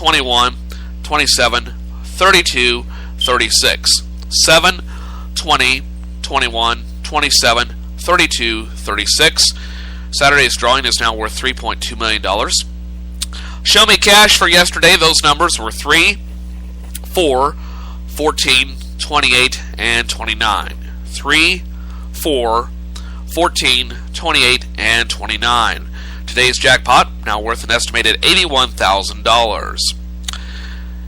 21, 27, 32, 36. 7, 20, 21, 27, 32, 36. Saturday's drawing is now worth $3.2 million. Show me cash for yesterday. Those numbers were 3, 4, 14, 28, and 29. 3, 4, 14, 28, and 29. Today's jackpot now worth an estimated $81,000.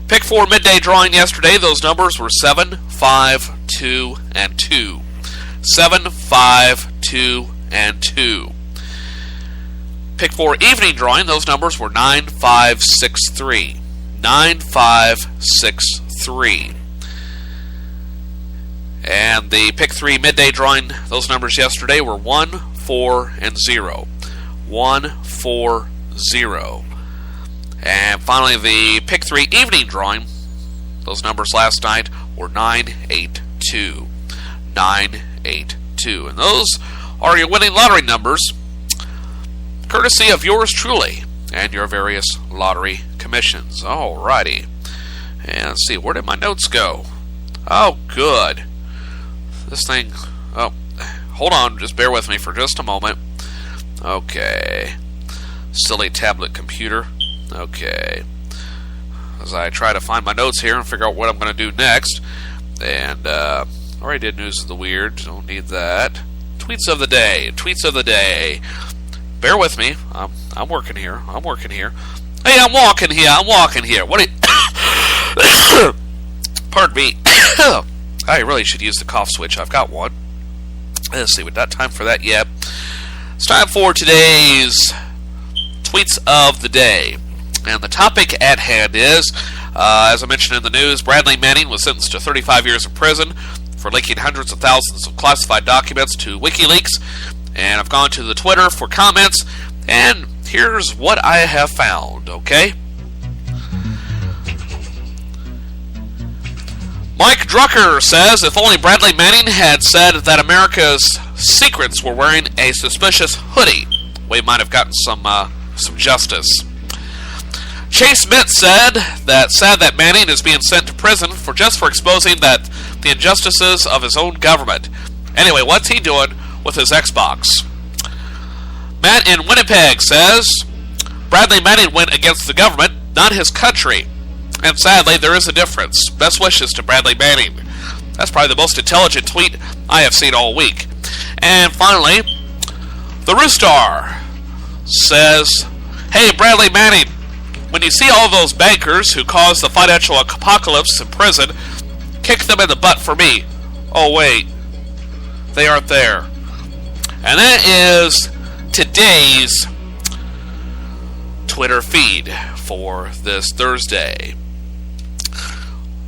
Pick 4 midday drawing yesterday. Those numbers were 7, 5, 2, and 2. 7, 5, 2, and 2. Pick 4 evening drawing. Those numbers were 9, 5, 6, 3. 9, 5, 6, 3. And the pick 3 midday drawing, those numbers yesterday were 1, 4, and 0. 1, 4, 0. And finally, the pick 3 evening drawing, those numbers last night were 9, 8, 2. 9, 8, 2. And those are your winning lottery numbers, courtesy of yours truly and your various lottery commissions. Alrighty. And let's see, where did my notes go? Oh, good. This thing, oh, hold on, just bear with me for just a moment. Okay. Silly tablet computer. Okay. As I try to find my notes here and figure out what I'm going to do next. And, already did news of the weird, don't need that. Tweets of the day, tweets of the day. Bear with me, I'm working here, Hey, I'm walking here, what are you... Pardon me. I really should use the cough switch. I've got one. Let's see, we've got time for that yet. It's time for today's tweets of the day. And the topic at hand is, as I mentioned in the news, Bradley Manning was sentenced to 35 years in prison for leaking hundreds of thousands of classified documents to WikiLeaks. And I've gone to the Twitter for comments, and here's what I have found, okay? Mike Drucker says if only Bradley Manning had said that America's secrets were wearing a suspicious hoodie, we might have gotten some justice. Chase Mitt said that sad that Manning is being sent to prison for exposing the injustices of his own government. Anyway, what's he doing with his Xbox? Matt in Winnipeg says Bradley Manning went against the government, not his country. And sadly, there is a difference. Best wishes to Bradley Manning. That's probably the most intelligent tweet I have seen all week. And finally, the Roostar says, hey, Bradley Manning, when you see all those bankers who caused the financial apocalypse in prison, kick them in the butt for me. Oh, wait. They aren't there. And that is today's Twitter feed for this Thursday.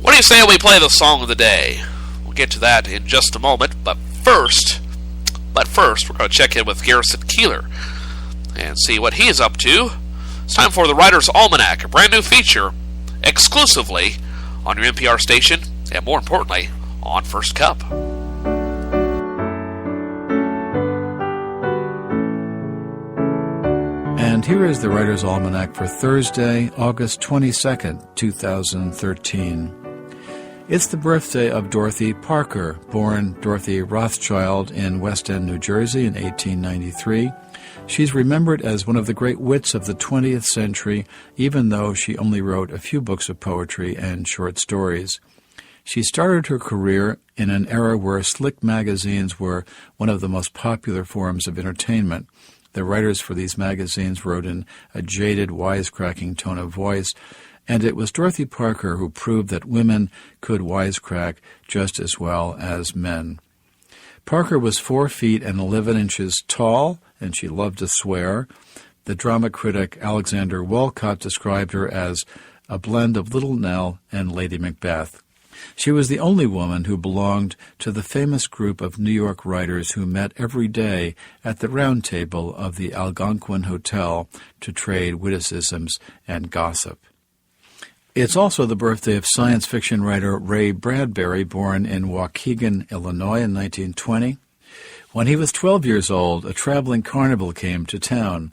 What do you say we play the song of the day? We'll get to that in just a moment, but first, we're going to check in with Garrison Keeler and see what he is up to. It's time for the Writer's Almanac, a brand new feature exclusively on your NPR station, and more importantly, on First Cup. And here is the Writer's Almanac for Thursday, August 22nd, 2013. It's the birthday of Dorothy Parker, born Dorothy Rothschild in West End, New Jersey in 1893. She's remembered as one of the great wits of the 20th century, even though she only wrote a few books of poetry and short stories. She started her career in an era where slick magazines were one of the most popular forms of entertainment. The writers for these magazines wrote in a jaded, wisecracking tone of voice, and it was Dorothy Parker who proved that women could wisecrack just as well as men. Parker was 4 feet and 11 inches tall, and she loved to swear. The drama critic Alexander Walcott described her as a blend of Little Nell and Lady Macbeth. She was the only woman who belonged to the famous group of New York writers who met every day at the round table of the Algonquin Hotel to trade witticisms and gossip. It's also the birthday of science fiction writer Ray Bradbury, born in Waukegan, Illinois in 1920. When he was 12 years old, a traveling carnival came to town,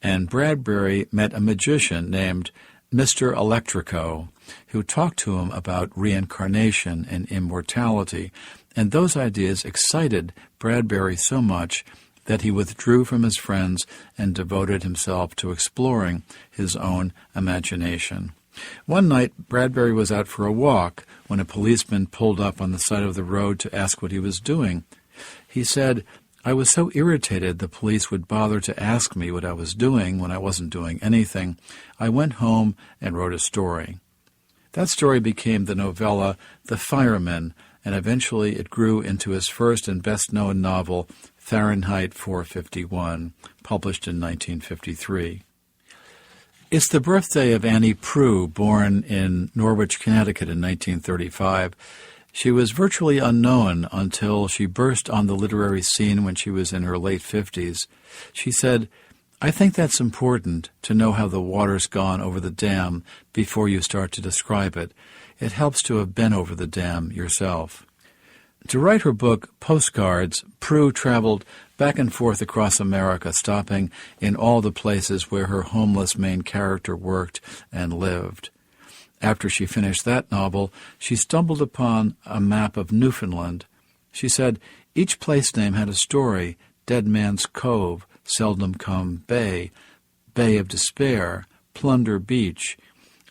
and Bradbury met a magician named Mr. Electrico, who talked to him about reincarnation and immortality, and those ideas excited Bradbury so much that he withdrew from his friends and devoted himself to exploring his own imagination. One night, Bradbury was out for a walk when a policeman pulled up on the side of the road to ask what he was doing. He said, "I was so irritated the police would bother to ask me what I was doing when I wasn't doing anything. I went home and wrote a story." That story became the novella The Fireman, and eventually it grew into his first and best-known novel, Fahrenheit 451, published in 1953. It's the birthday of Annie Proulx, born in Norwich, Connecticut in 1935. She was virtually unknown until she burst on the literary scene when she was in her late 50s. She said, "I think that's important, to know how the water's gone over the dam before you start to describe it. It helps to have been over the dam yourself." To write her book, Postcards, Proulx traveled back and forth across America, stopping in all the places where her homeless main character worked and lived. After she finished that novel, she stumbled upon a map of Newfoundland. She said, "Each place name had a story: Dead Man's Cove, Seldom Come Bay, Bay of Despair, Plunder Beach.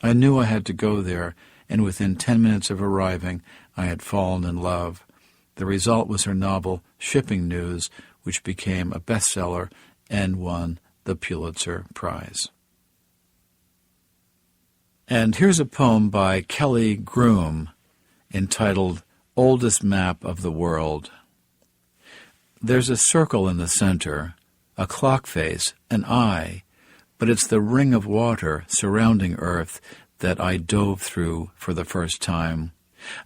I knew I had to go there, and within 10 minutes of arriving, I had fallen in love." The result was her novel, Shipping News, which became a bestseller and won the Pulitzer Prize. And here's a poem by Kelly Groom entitled Oldest Map of the World. There's a circle in the center, a clock face, an eye, but it's the ring of water surrounding Earth that I dove through for the first time.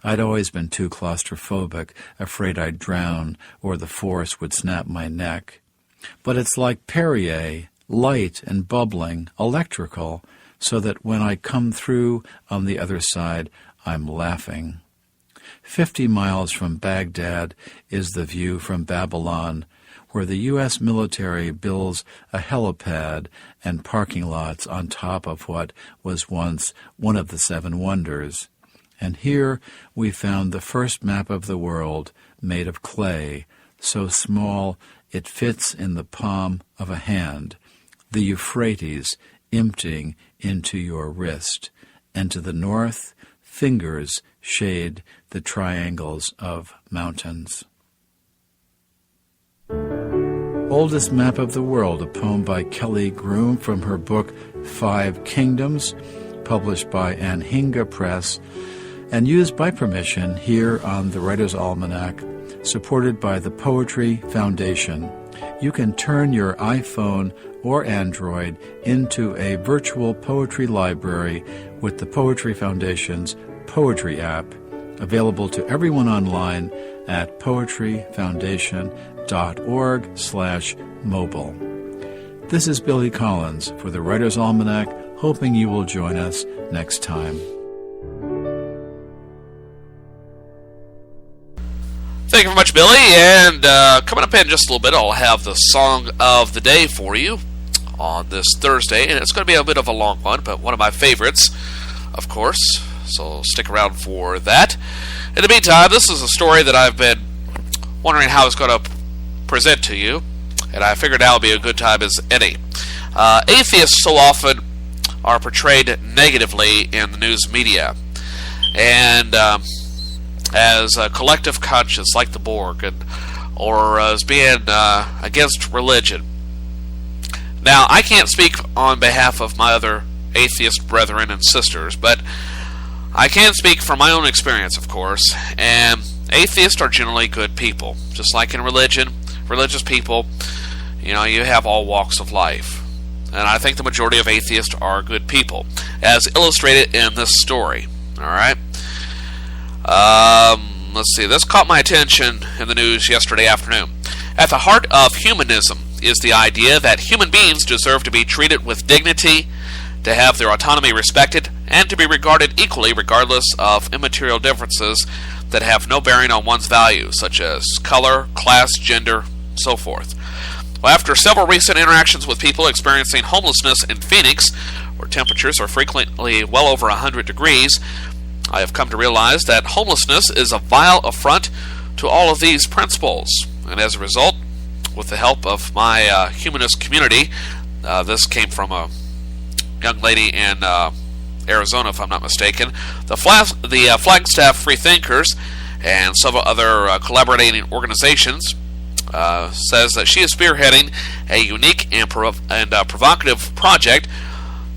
I'd always been too claustrophobic, afraid I'd drown or the force would snap my neck. But it's like Perrier, light and bubbling, electrical, so that when I come through on the other side, I'm laughing. 50 miles from Baghdad is the view from Babylon, where the U.S. military builds a helipad and parking lots on top of what was once one of the Seven Wonders. And here we found the first map of the world made of clay, so small it fits in the palm of a hand, the Euphrates emptying into your wrist, and to the north, fingers shade the triangles of mountains. Oldest Map of the World, a poem by Kelly Groom from her book 5 Kingdoms, published by Anhinga Press, and used by permission here on the Writer's Almanac, supported by the Poetry Foundation. You can turn your iPhone or Android into a virtual poetry library with the Poetry Foundation's Poetry app, available to everyone online at poetryfoundation.org/mobile. This is Billy Collins for the Writer's Almanac, hoping you will join us next time. Thank you very much, Billy. And coming up in just a little bit, I'll have the song of the day for you on this Thursday. And it's going to be a bit of a long one, but one of my favorites, of course. So stick around for that. In the meantime, this is a story that I've been wondering how it's going to present to you. And I figured now would be a good time as any. Atheists so often are portrayed negatively in the news media. And as a collective conscience like the Borg, or as being against religion. Now, I can't speak on behalf of my other atheist brethren and sisters, but I can speak from my own experience, of course, and atheists are generally good people. Just like in religion, religious people, you have all walks of life. And I think the majority of atheists are good people, as illustrated in this story. All right? Let's see. This caught my attention in the news yesterday afternoon. At the heart of humanism is the idea that human beings deserve to be treated with dignity, to have their autonomy respected, and to be regarded equally regardless of immaterial differences that have no bearing on one's values, such as color, class, gender, so forth. Well, after several recent interactions with people experiencing homelessness in Phoenix, where temperatures are frequently well over 100 degrees, I have come to realize that homelessness is a vile affront to all of these principles. And as a result, with the help of my humanist community, this came from a young lady in Arizona, if I'm not mistaken, the Flagstaff Freethinkers and several other collaborating organizations says that she is spearheading a unique and provocative project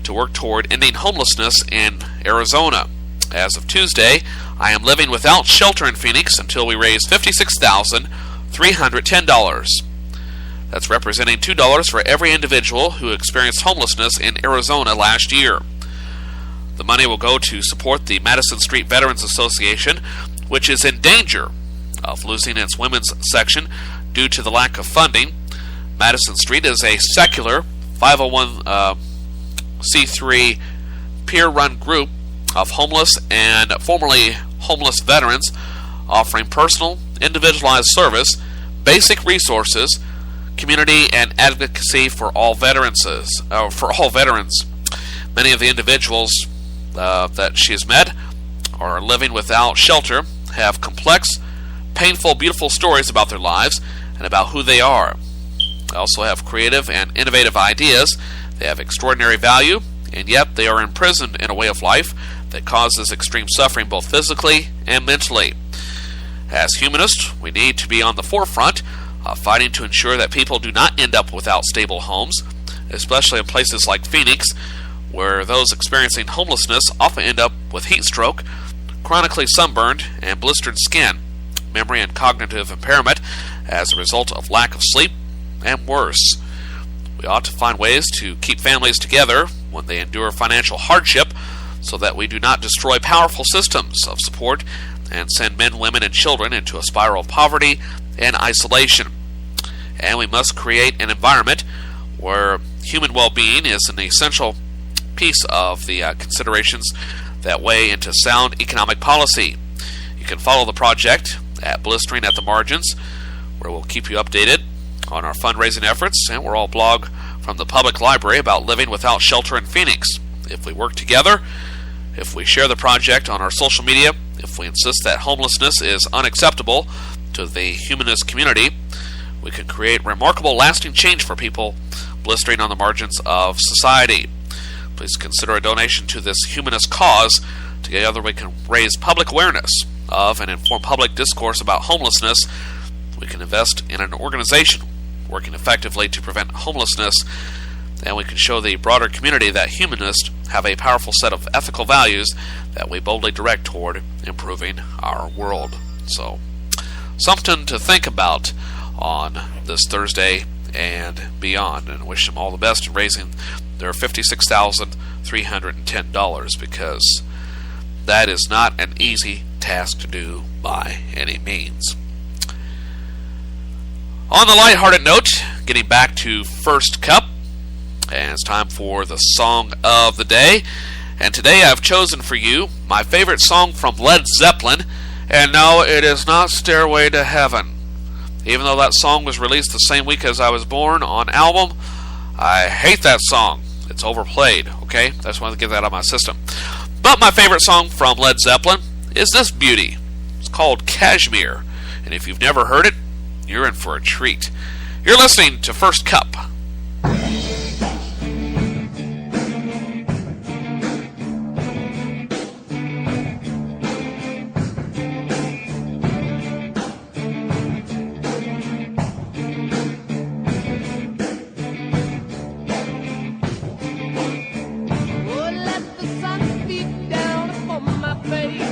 to work toward ending homelessness in Arizona. As of Tuesday, I am living without shelter in Phoenix until we raise $56,310. That's representing $2 for every individual who experienced homelessness in Arizona last year. The money will go to support the Madison Street Veterans Association, which is in danger of losing its women's section due to the lack of funding. Madison Street is a secular 501c3 peer-run group of homeless and formerly homeless veterans offering personal, individualized service, basic resources, community and advocacy for all veterans. Many of the individuals that she has met are living without shelter, have complex, painful, beautiful stories about their lives and about who they are. They also have creative and innovative ideas. They have extraordinary value, and yet they are imprisoned in a way of life that causes extreme suffering both physically and mentally. As humanists, we need to be on the forefront of fighting to ensure that people do not end up without stable homes, especially in places like Phoenix, where those experiencing homelessness often end up with heat stroke, chronically sunburned, and blistered skin, memory and cognitive impairment as a result of lack of sleep, and worse. We ought to find ways to keep families together when they endure financial hardship so that we do not destroy powerful systems of support and send men, women, and children into a spiral of poverty and isolation. And we must create an environment where human well-being is an essential piece of the considerations that weigh into sound economic policy. You can follow the project at Blistering at the Margins, where we'll keep you updated on our fundraising efforts, and we'll all blog from the public library about living without shelter in Phoenix. If we work together, if we share the project on our social media, if we insist that homelessness is unacceptable to the humanist community, we can create remarkable lasting change for people blistering on the margins of society. Please consider a donation to this humanist cause. Together we can raise public awareness of and inform public discourse about homelessness. We can invest in an organization working effectively to prevent homelessness, and we can show the broader community that humanists have a powerful set of ethical values that we boldly direct toward improving our world. So, something to think about on this Thursday and beyond, and wish them all the best in raising their $56,310, because that is not an easy task to do by any means. On the lighthearted note, getting back to First Cup, and it's time for the song of the day. And today I've chosen for you my favorite song from Led Zeppelin, and no, it is not Stairway to Heaven. Even though that song was released the same week as I was born on album, I hate that song. It's overplayed, okay? I just wanted to get that out of my system. But my favorite song from Led Zeppelin is this beauty. It's called Kashmir, and if you've never heard it, you're in for a treat. You're listening to First Cup. Face.